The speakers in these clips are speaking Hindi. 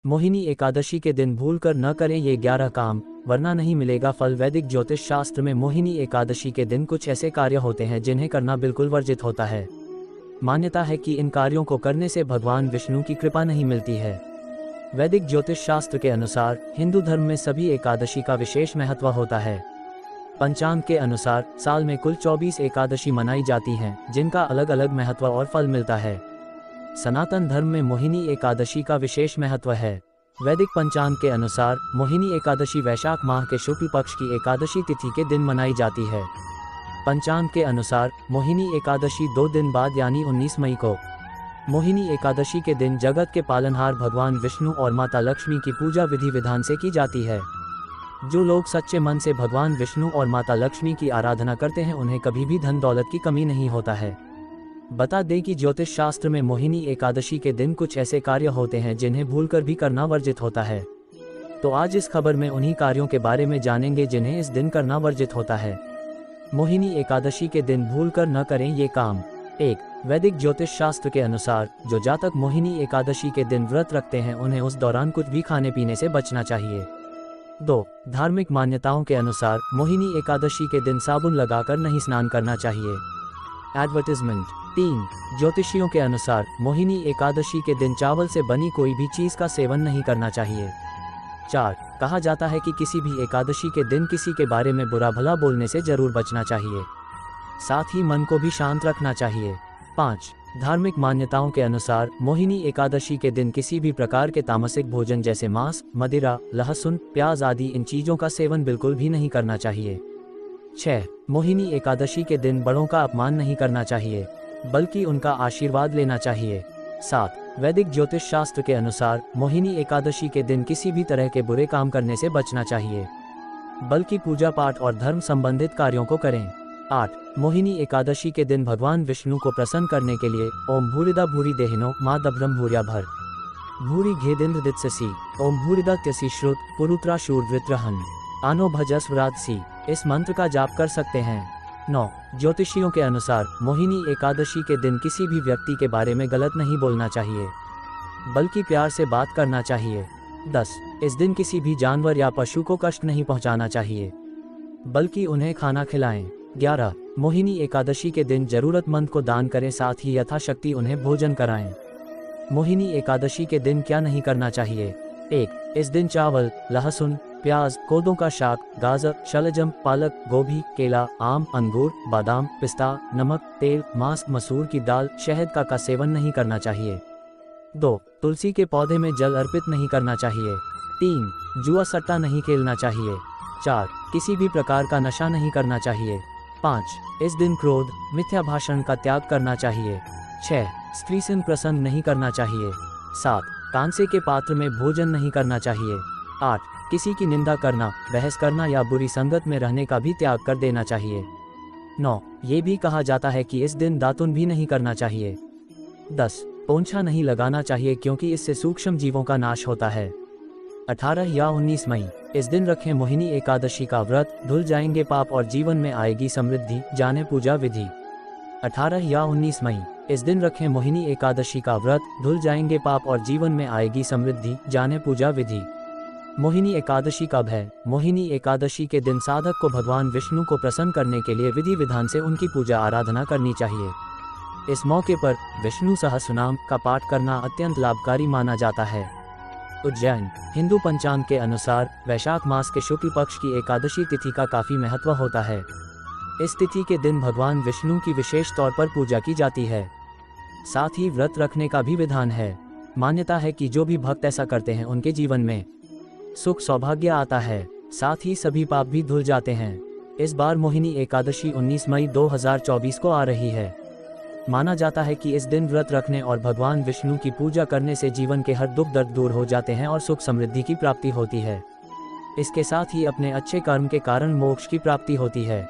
मोहिनी एकादशी के दिन भूलकर न करें ये 11 काम, वरना नहीं मिलेगा फल। वैदिक ज्योतिष शास्त्र में मोहिनी एकादशी के दिन कुछ ऐसे कार्य होते हैं जिन्हें करना बिल्कुल वर्जित होता है। मान्यता है कि इन कार्यों को करने से भगवान विष्णु की कृपा नहीं मिलती है। वैदिक ज्योतिष शास्त्र के अनुसार हिंदू धर्म में सभी एकादशी का विशेष महत्व होता है। पंचांग के अनुसार साल में कुल 24 एकादशी मनाई जाती हैं, जिनका अलग अलग महत्व और फल मिलता है। सनातन धर्म में मोहिनी एकादशी का विशेष महत्व है। वैदिक पंचांग के अनुसार मोहिनी एकादशी वैशाख माह के शुक्ल पक्ष की एकादशी तिथि के दिन मनाई जाती है। पंचांग के अनुसार मोहिनी एकादशी 2 दिन बाद यानी 19 मई को। मोहिनी एकादशी के दिन जगत के पालनहार भगवान विष्णु और माता लक्ष्मी की पूजा विधि विधान से की जाती है। जो लोग सच्चे मन से भगवान विष्णु और माता लक्ष्मी की आराधना करते हैं उन्हें कभी भी धन दौलत की कमी नहीं होता है। बता दें कि ज्योतिष शास्त्र में मोहिनी एकादशी के दिन कुछ ऐसे कार्य होते हैं जिन्हें भूलकर भी करना वर्जित होता है। तो आज इस खबर में उन्हीं कार्यों के बारे में जानेंगे जिन्हें इस दिन करना वर्जित होता है। मोहिनी एकादशी के दिन भूलकर न करें ये काम। 1. वैदिक ज्योतिष शास्त्र के अनुसार जो जातक मोहिनी एकादशी के दिन व्रत रखते हैं उन्हें उस दौरान कुछ भी खाने पीने से बचना चाहिए। 2. धार्मिक मान्यताओं के अनुसार मोहिनी एकादशी के दिन साबुन लगाकर नहीं स्नान करना चाहिए। एडवर्टाइजमेंट। 3. ज्योतिषियों के अनुसार मोहिनी एकादशी के दिन चावल से बनी कोई भी चीज का सेवन नहीं करना चाहिए। 4. कहा जाता है कि किसी भी एकादशी के दिन किसी के बारे में बुरा भला बोलने से जरूर बचना चाहिए, साथ ही मन को भी शांत रखना चाहिए। 5. धार्मिक मान्यताओं के अनुसार मोहिनी एकादशी के दिन किसी भी प्रकार के तामसिक भोजन जैसे मांस, मदिरा, लहसुन, प्याज आदि इन चीजों का सेवन बिल्कुल भी नहीं करना चाहिए। 6. मोहिनी एकादशी के दिन बड़ों का अपमान नहीं करना चाहिए, बल्कि उनका आशीर्वाद लेना चाहिए। 7. वैदिक ज्योतिष शास्त्र के अनुसार मोहिनी एकादशी के दिन किसी भी तरह के बुरे काम करने से बचना चाहिए, बल्कि पूजा पाठ और धर्म संबंधित कार्यों को करें। 8. मोहिनी एकादशी के दिन भगवान विष्णु को प्रसन्न करने के लिए ओम भूरिदा भूरि देहिनो माँ दभ्रम भूर्या भर भूरि घेदेन्द्र दित्ससी ओम भूरिदा त्यसी श्रुत पुरुत्रा शूरवृत्रहन आनो भजस्वरादसी इस मंत्र का जाप कर सकते हैं। 9. ज्योतिषियों के अनुसार मोहिनी एकादशी के दिन किसी भी व्यक्ति के बारे में गलत नहीं बोलना चाहिए, बल्कि प्यार से बात करना चाहिए। 10. इस दिन किसी भी जानवर या पशु को कष्ट नहीं पहुंचाना चाहिए, बल्कि उन्हें खाना खिलाएं। 11. मोहिनी एकादशी के दिन जरूरतमंद को दान करें, साथ ही यथाशक्ति उन्हें भोजन कराएं। मोहिनी एकादशी के दिन क्या नहीं करना चाहिए। 1. इस दिन चावल, लहसुन, प्याज, कोदों का शाक, गाजर, शलजम, पालक, गोभी, केला, आम, अंगूर, बादाम, पिस्ता, नमक, तेल, मांस, मसूर की दाल, शहद का सेवन नहीं करना चाहिए। 2. तुलसी के पौधे में जल अर्पित नहीं करना चाहिए। 3. जुआ सट्टा नहीं खेलना चाहिए। 4. किसी भी प्रकार का नशा नहीं करना चाहिए। 5. इस दिन क्रोध, मिथ्या भाषण का त्याग करना चाहिए। 6. स्त्री से प्रसन्न नहीं करना चाहिए। 7. कांसे के पात्र में भोजन नहीं करना चाहिए। 8. किसी की निंदा करना, बहस करना या बुरी संगत में रहने का भी त्याग कर देना चाहिए। 9. ये भी कहा जाता है कि इस दिन दातुन भी नहीं करना चाहिए। 10. पोंछा नहीं लगाना चाहिए क्योंकि इससे सूक्ष्म जीवों का नाश होता है। 18 या 19 मई इस दिन रखें मोहिनी एकादशी का व्रत, धुल जाएंगे पाप और जीवन में आएगी समृद्धि। जाने पूजा विधि। 18 या 19 मई इस दिन रखें मोहिनी एकादशी का व्रत, धुल जाएंगे पाप और जीवन में आएगी समृद्धि। जाने पूजा विधि। मोहिनी एकादशी कब है। मोहिनी एकादशी के दिन साधक को भगवान विष्णु को प्रसन्न करने के लिए विधि विधान से उनकी पूजा आराधना करनी चाहिए। इस मौके पर विष्णु सहस्रनाम का पाठ करना अत्यंत लाभकारी माना जाता है। उज्जैन। हिंदू पंचांग के अनुसार वैशाख मास के शुक्ल पक्ष की एकादशी तिथि का काफी महत्व होता है। इस तिथि के दिन भगवान विष्णु की विशेष तौर पर पूजा की जाती है, साथ ही व्रत रखने का भी विधान है। मान्यता है कि जो भी भक्त ऐसा करते हैं उनके जीवन में सुख सौभाग्य आता है, साथ ही सभी पाप भी धुल जाते हैं। इस बार मोहिनी एकादशी 19 मई 2024 को आ रही है। माना जाता है कि इस दिन व्रत रखने और भगवान विष्णु की पूजा करने से जीवन के हर दुख दर्द दूर हो जाते हैं और सुख समृद्धि की प्राप्ति होती है। इसके साथ ही अपने अच्छे कर्म के कारण मोक्ष की प्राप्ति होती है।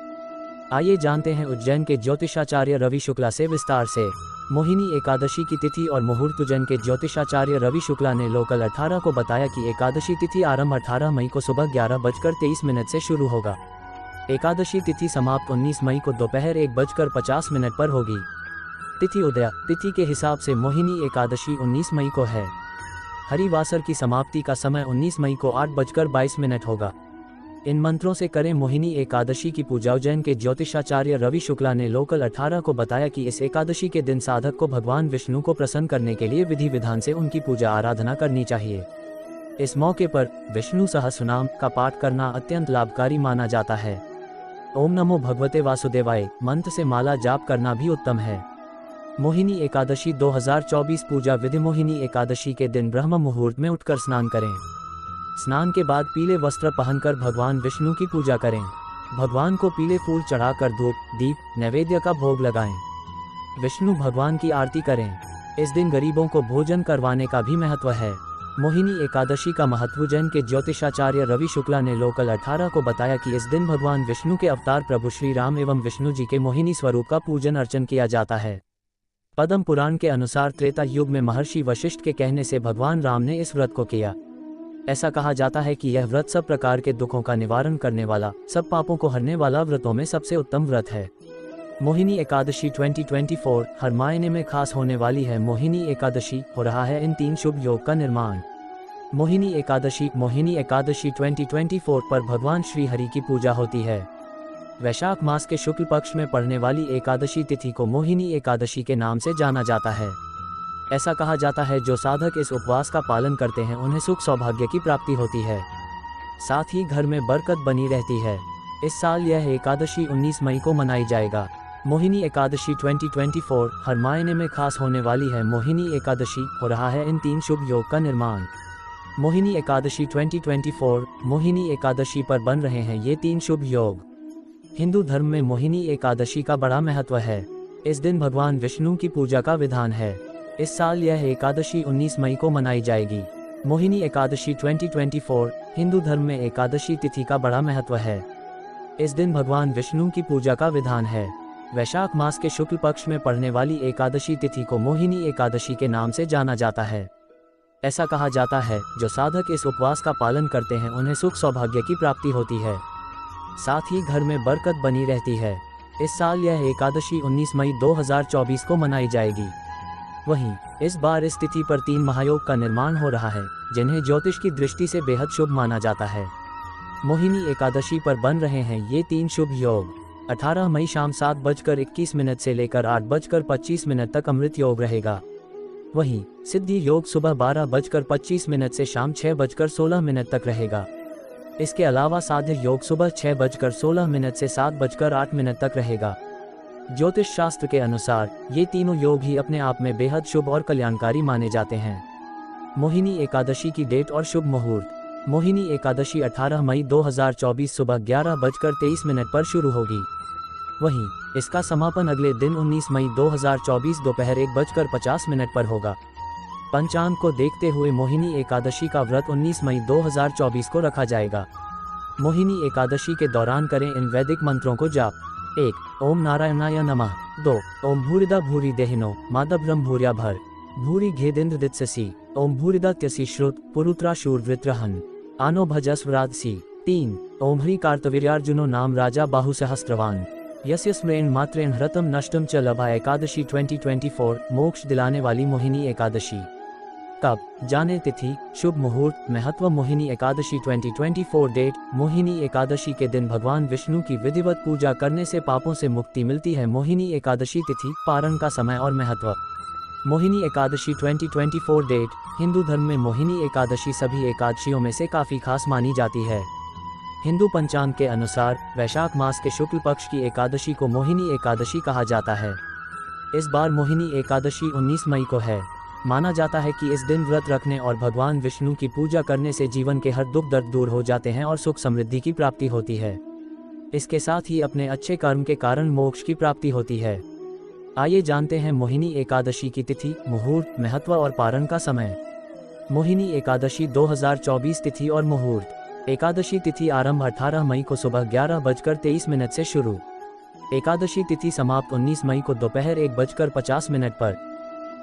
आइए जानते हैं उज्जैन के ज्योतिषाचार्य रवि शुक्ला से विस्तार से। मोहिनी एकादशी की तिथि और मुहूर्त। उज्जैन के ज्योतिषाचार्य रवि शुक्ला ने लोकल 18 को बताया कि एकादशी तिथि आरंभ 18 मई को सुबह 11:23 से शुरू होगा। एकादशी तिथि समाप्त 19 मई को दोपहर 1:50 पर होगी। तिथि उदय तिथि के हिसाब से मोहिनी एकादशी 19 मई को है। हरिवासर की समाप्ति का समय 19 मई को 8:22 होगा। इन मंत्रों से करें मोहिनी एकादशी की पूजा। उज्जैन के ज्योतिषाचार्य रवि शुक्ला ने लोकल 18 को बताया कि इस एकादशी के दिन साधक को भगवान विष्णु को प्रसन्न करने के लिए विधि विधान से उनकी पूजा आराधना करनी चाहिए। इस मौके पर विष्णु सहस्रनाम का पाठ करना अत्यंत लाभकारी माना जाता है। ओम नमो भगवते वासुदेवाय मंत्र से माला जाप करना भी उत्तम है। मोहिनी एकादशी 2024 पूजा विधि। मोहिनी एकादशी के दिन ब्रह्म मुहूर्त में उठकर स्नान करें। स्नान के बाद पीले वस्त्र पहनकर भगवान विष्णु की पूजा करें। भगवान को पीले फूल चढ़ाकर धूप दीप नैवेद्य का भोग लगाएं। विष्णु भगवान की आरती करें। इस दिन गरीबों को भोजन करवाने का भी महत्व है। मोहिनी एकादशी का महत्व। उज्जैन के ज्योतिषाचार्य रवि शुक्ला ने लोकल 18 को बताया कि इस दिन भगवान विष्णु के अवतार प्रभु श्री राम एवं विष्णु जी के मोहिनी स्वरूप का पूजन अर्चन किया जाता है। पद्म पुराण के अनुसार त्रेता युग में महर्षि वशिष्ठ के कहने से भगवान राम ने इस व्रत को किया। ऐसा कहा जाता है कि यह व्रत सब प्रकार के दुखों का निवारण करने वाला, सब पापों को हरने वाला व्रतों में सबसे उत्तम व्रत है। मोहिनी एकादशी 2024 हर मायने में खास होने वाली है। मोहिनी एकादशी हो रहा है इन 3 शुभ योग का निर्माण। मोहिनी एकादशी 2024 पर भगवान श्री हरि की पूजा होती है। वैशाख मास के शुक्ल पक्ष में पड़ने वाली एकादशी तिथि को मोहिनी एकादशी के नाम से जाना जाता है। ऐसा कहा जाता है जो साधक इस उपवास का पालन करते हैं उन्हें सुख सौभाग्य की प्राप्ति होती है, साथ ही घर में बरकत बनी रहती है। इस साल यह एकादशी 19 मई को मनाई जाएगा। मोहिनी एकादशी 2024 हर मायने में खास होने वाली है। मोहिनी एकादशी हो रहा है इन 3 शुभ योग का निर्माण। मोहिनी एकादशी 2024 मोहिनी एकादशी पर बन रहे हैं ये 3 शुभ योग। हिंदू धर्म में मोहिनी एकादशी का बड़ा महत्व है। इस दिन भगवान विष्णु की पूजा का विधान है। इस साल यह एकादशी 19 मई को मनाई जाएगी। मोहिनी एकादशी 2024 हिंदू धर्म में एकादशी तिथि का बड़ा महत्व है। इस दिन भगवान विष्णु की पूजा का विधान है। वैशाख मास के शुक्ल पक्ष में पड़ने वाली एकादशी तिथि को मोहिनी एकादशी के नाम से जाना जाता है। ऐसा कहा जाता है जो साधक इस उपवास का पालन करते हैं उन्हें सुख सौभाग्य की प्राप्ति होती है, साथ ही घर में बरकत बनी रहती है। इस साल यह एकादशी 19 मई 2024 को मनाई जाएगी। वहीं इस बार इस तिथि पर 3 महायोग का निर्माण हो रहा है जिन्हें ज्योतिष की दृष्टि से बेहद शुभ माना जाता है। मोहिनी एकादशी पर बन रहे हैं ये 3 शुभ योग। 18 मई शाम 7:21 से लेकर 8:25 तक अमृत योग रहेगा। वहीं सिद्धि योग सुबह 12:25 से शाम 6:16 तक रहेगा। इसके अलावा साध्य योग सुबह 6:16 से 7:08 तक रहेगा। ज्योतिष शास्त्र के अनुसार ये तीनों योग ही अपने आप में बेहद शुभ और कल्याणकारी माने जाते हैं। मोहिनी एकादशी की डेट और शुभ मुहूर्त। मोहिनी एकादशी 18 मई 2024 सुबह 11:23 पर शुरू होगी। वहीं इसका समापन अगले दिन 19 मई 2024 दोपहर 1:50 पर होगा। पंचांग को देखते हुए मोहिनी एकादशी का व्रत 19 मई 2024 को रखा जाएगा। मोहिनी एकादशी के दौरान करें इन वैदिक मंत्रों को जाप। 1 ओम नारायणाय नमः। 2 ओम भूरिदा भूरि देहिनो मादभ्रम भूर्या भर भूरि घेदिंद्र दित्ससी ओम भूरिदा त्यसी श्रुत पुरुत्रा शूरवृत्रहन आनो भजस्वरादसी। 3 ओम ह्री कार्तवीर्यार्जुनो नाम राजा बाहु सहस्त्रवान यस्य स्मरेण मात्रेण हृतम नष्टम च लभा। एकादशी 2024 मोक्ष दिलाने वाली मोहिनी एकादशी। कब जाने तिथि शुभ मुहूर्त महत्व। मोहिनी एकादशी 2024 डेट। मोहिनी एकादशी के दिन भगवान विष्णु की विधिवत पूजा करने से पापों से मुक्ति मिलती है। मोहिनी एकादशी तिथि पारण का समय और महत्व। मोहिनी एकादशी 2024 डेट। हिंदू धर्म में मोहिनी एकादशी सभी एकादशियों में से काफी खास मानी जाती है। हिंदू पंचांग के अनुसार वैशाख मास के शुक्ल पक्ष की एकादशी को मोहिनी एकादशी कहा जाता है। इस बार मोहिनी एकादशी 19 मई को है। माना जाता है कि इस दिन व्रत रखने और भगवान विष्णु की पूजा करने से जीवन के हर दुख दर्द दूर हो जाते हैं और सुख समृद्धि की प्राप्ति होती है। इसके साथ ही अपने अच्छे कर्म के कारण मोक्ष की प्राप्ति होती है। आइए जानते हैं मोहिनी एकादशी की तिथि, मुहूर्त, महत्व और पारण का समय। मोहिनी एकादशी 2024 तिथि और मुहूर्त। एकादशी तिथि आरंभ 18 मई को सुबह 11:23 से शुरू। एकादशी तिथि समाप्त 19 मई को दोपहर 1:50 पर।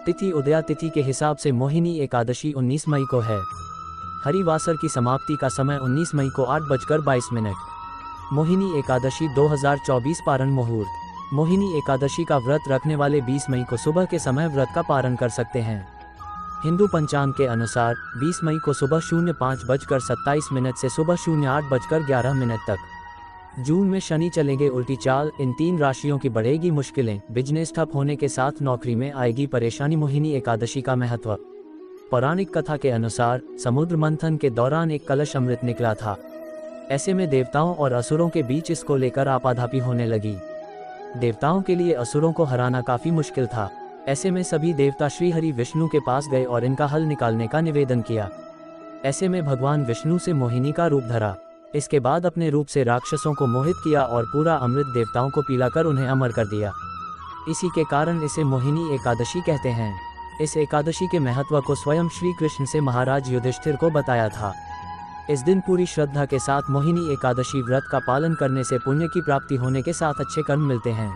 तिथि उदया तिथि के हिसाब से मोहिनी एकादशी 19 मई को है। हरिवासर की समाप्ति का समय 19 मई को 8:22। मोहिनी एकादशी 2024 पारण मुहूर्त। मोहिनी एकादशी का व्रत रखने वाले 20 मई को सुबह के समय व्रत का पारण कर सकते हैं। हिंदू पंचांग के अनुसार 20 मई को सुबह 05:27 से सुबह 08:11 तक जून में शनि चलेंगे उल्टी चाल। इन 3 राशियों की बढ़ेगी मुश्किलें, बिजनेस ठप होने के साथ नौकरी में आएगी परेशानी। मोहिनी एकादशी का महत्व। पौराणिक कथा के अनुसार समुद्र मंथन के दौरान एक कलश अमृत निकला था। ऐसे में देवताओं और असुरों के बीच इसको लेकर आपाधापी होने लगी। देवताओं के लिए असुरों को हराना काफी मुश्किल था। ऐसे में सभी देवता श्री हरि विष्णु के पास गए और इनका हल निकालने का निवेदन किया। ऐसे में भगवान विष्णु से मोहिनी का रूप धरा। इसके बाद अपने रूप से राक्षसों को मोहित किया और पूरा अमृत देवताओं को पिलाकर उन्हें अमर कर दिया। इसी के कारण इसे मोहिनी एकादशी कहते हैं। इस एकादशी के महत्व को स्वयं श्री कृष्ण से महाराज युधिष्ठिर को बताया था। इस दिन पूरी श्रद्धा के साथ मोहिनी एकादशी व्रत का पालन करने से पुण्य की प्राप्ति होने के साथ अच्छे कर्म मिलते हैं।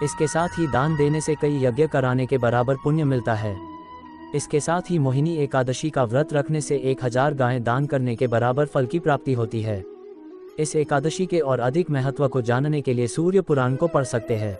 इसके साथ ही दान देने से कई यज्ञ कराने के बराबर पुण्य मिलता है। इसके साथ ही मोहिनी एकादशी का व्रत रखने से 1000 गायें दान करने के बराबर फल की प्राप्ति होती है। इस एकादशी के और अधिक महत्व को जानने के लिए सूर्य पुराण को पढ़ सकते हैं।